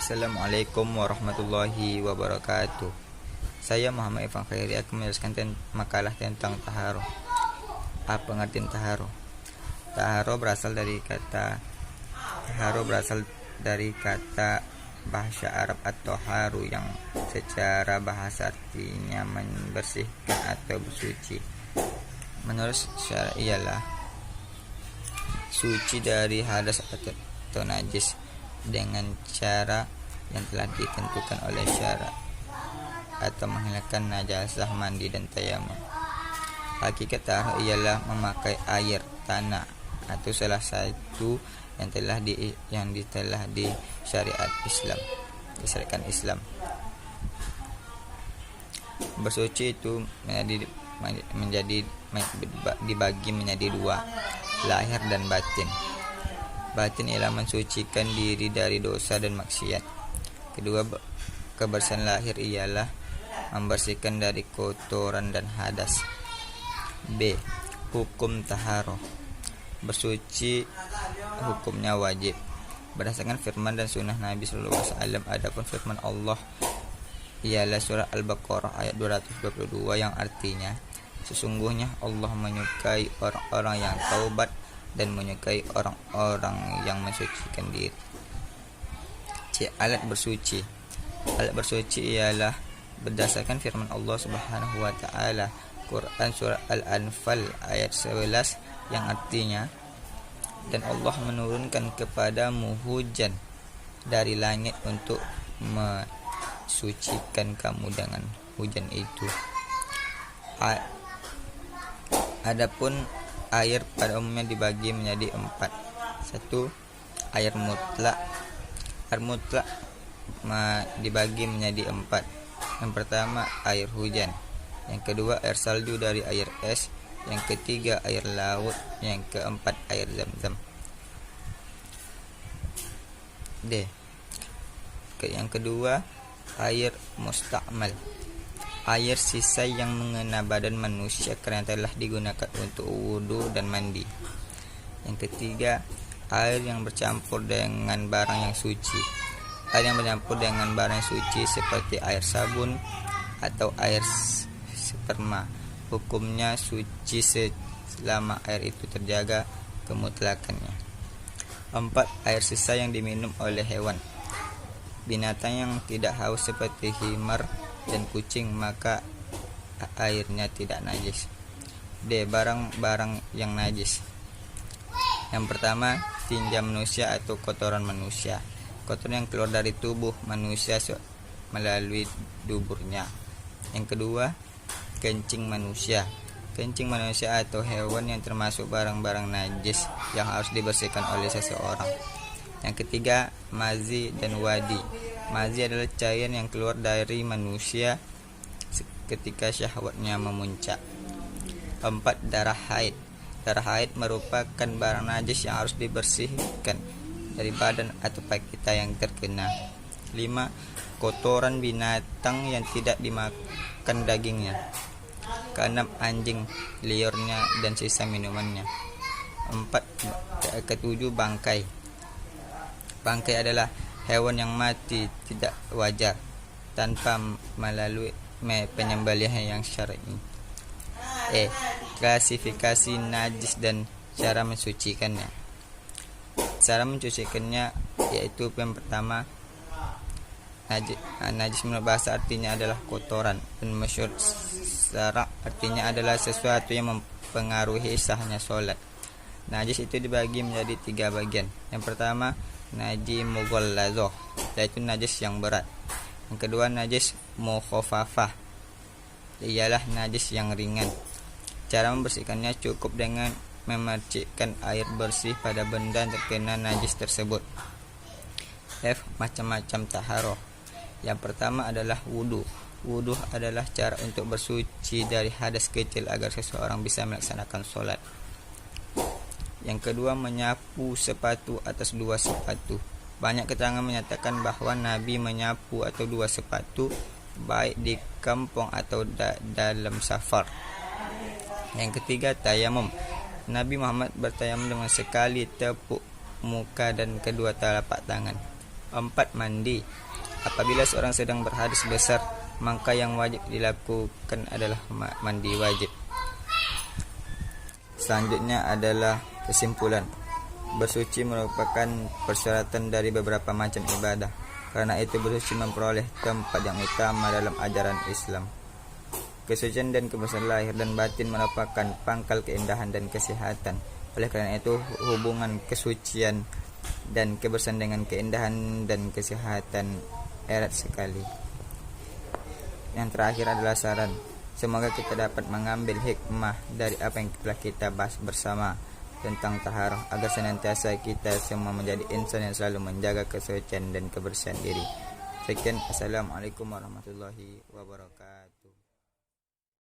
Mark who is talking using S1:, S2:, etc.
S1: Assalamualaikum warahmatullahi wabarakatuh. Saya Muhammad Irfan Khairi akan menjelaskan makalah tentang taharo. Apa pengertian taharo? Taharo berasal dari kata bahasa Arab atau haru yang secara bahasa artinya membersihkan atau bersuci. Menurut syara ialah suci dari hadas atau najis dengan cara yang telah ditentukan oleh syara atau menghilangkan najasah mandi dan tayamum. Hakikat tahara ialah memakai air, tanah atau salah satu yang telah disyariatkan Islam. Bersuci itu dibagi menjadi dua, lahir dan batin. Batin ialah mensucikan diri dari dosa dan maksiat. Kedua, kebersihan lahir ialah membersihkan dari kotoran dan hadas. B. Hukum taharo. Bersuci hukumnya wajib berdasarkan firman dan sunnah Nabi SAW. Adapun firman Allah ialah surah Al-Baqarah ayat 222 yang artinya, sesungguhnya Allah menyukai orang-orang yang taubat dan menyukai orang-orang yang mensucikan diri. C. Alat bersuci. Alat bersuci ialah berdasarkan firman Allah Subhanahu wa taala Quran surah Al-Anfal ayat 11 yang artinya, dan Allah menurunkan kepadamu hujan dari langit untuk mensucikan kamu dengan hujan itu. Adapun air pada umumnya dibagi menjadi 4. 1. Air mutlak. Air mutlak dibagi menjadi 4. Yang pertama air hujan, yang kedua air salju dari air es, yang ketiga air laut, yang keempat air zam-zam. D. Yang kedua air mustakmal, air sisa yang mengena badan manusia karena telah digunakan untuk wudu dan mandi. Yang ketiga, air yang bercampur dengan barang yang suci. Air yang bercampur dengan barang yang suci seperti air sabun atau air sperma, hukumnya suci selama air itu terjaga kemutlakannya. 4. Air sisa yang diminum oleh hewan, binatang yang tidak haus seperti himar dan kucing, maka airnya tidak najis. D. Barang-barang yang najis. Yang pertama, tinja manusia atau kotoran manusia, kotoran yang keluar dari tubuh manusia melalui duburnya. Yang kedua, kencing manusia. Kencing manusia atau hewan yang termasuk barang-barang najis yang harus dibersihkan oleh seseorang. Yang ketiga, mazi dan wadi. Mazi adalah cairan yang keluar dari manusia ketika syahwatnya memuncak. 4. Darah haid. Darah haid merupakan barang najis yang harus dibersihkan dari badan atau pakaian kita yang terkena. 5. Kotoran binatang yang tidak dimakan dagingnya. 6. Anjing, liurnya dan sisa minumannya. 4. Ketujuh, bangkai. Bangkai adalah hewan yang mati tidak wajar tanpa melalui penyembelihan yang syar'i. E. Klasifikasi najis dan cara mensucikannya. Cara mensucikannya yaitu yang pertama, najis menurut bahasa artinya adalah kotoran, dan masyhur syara artinya adalah sesuatu yang mempengaruhi sahnya sholat. Najis itu dibagi menjadi 3 bagian. Yang pertama, najis mughalladzah, yaitu najis yang berat. Yang kedua, najis mukhaffafah, ialah najis yang ringan. Cara membersihkannya cukup dengan memercikkan air bersih pada benda yang terkena najis tersebut. F. Macam-macam taharo. Yang pertama adalah wudu. Wudu adalah cara untuk bersuci dari hadas kecil agar seseorang bisa melaksanakan sholat. Yang kedua, menyapu sepatu atas 2 sepatu. Banyak keterangan menyatakan bahwa Nabi menyapu atau 2 sepatu baik di kampung atau dalam safar. Yang ketiga, tayamum. Nabi Muhammad bertayamum dengan sekali tepuk muka dan kedua telapak tangan. 4. Mandi. Apabila seorang sedang berhadas besar, maka yang wajib dilakukan adalah mandi wajib. Selanjutnya adalah kesimpulan. Bersuci merupakan persyaratan dari beberapa macam ibadah. Karena itu bersuci memperoleh tempat yang utama dalam ajaran Islam. Kesucian dan kebersihan lahir dan batin merupakan pangkal keindahan dan kesehatan. Oleh karena itu, hubungan kesucian dan kebersihan dengan keindahan dan kesehatan erat sekali. Yang terakhir adalah saran. Semoga kita dapat mengambil hikmah dari apa yang telah kita bahas bersama tentang taharah, agar senantiasa kita semua menjadi insan yang selalu menjaga kesucian dan kebersihan diri. Sekian, assalamualaikum warahmatullahi wabarakatuh.